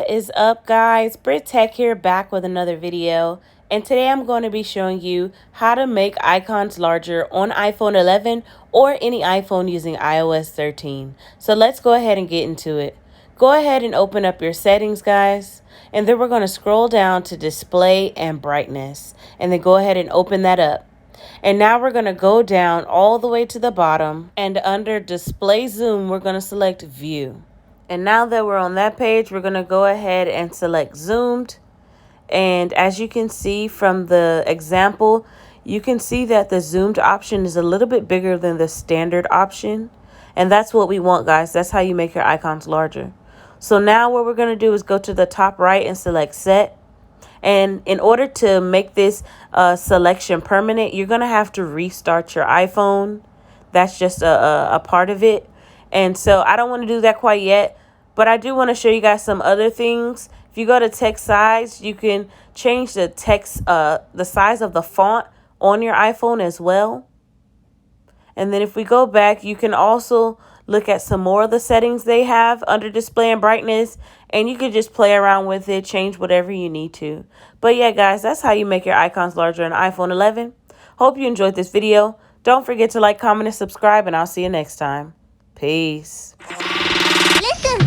What is up, guys? Brit Tech here, back with another video, and today I'm going to be showing you how to make icons larger on iPhone 11 or any iPhone using iOS 13. So let's go ahead and get into it. Go ahead and open up your settings, guys, and then we're going to scroll down to display and brightness, and then go ahead and open that up. And now we're going to go down all the way to the bottom, and under display zoom we're going to select view. And now that we're on that page, we're going to go ahead and select zoomed. And as you can see from the example, you can see that the zoomed option is a little bit bigger than the standard option. And that's what we want, guys. That's how you make your icons larger. So now what we're going to do is go to the top right and select set. And in order to make this selection permanent, you're going to have to restart your iPhone. That's just a part of it. And so I don't want to do that quite yet, but I do want to show you guys some other things. If you go to text size, you can change the text, the size of the font on your iPhone as well. And then if we go back, you can also look at some more of the settings they have under display and brightness, and you can just play around with it, change whatever you need to. But yeah, guys, that's how you make your icons larger in iPhone 11. Hope you enjoyed this video. Don't forget to like, comment, and subscribe, and I'll see you next time. Peace. Listen.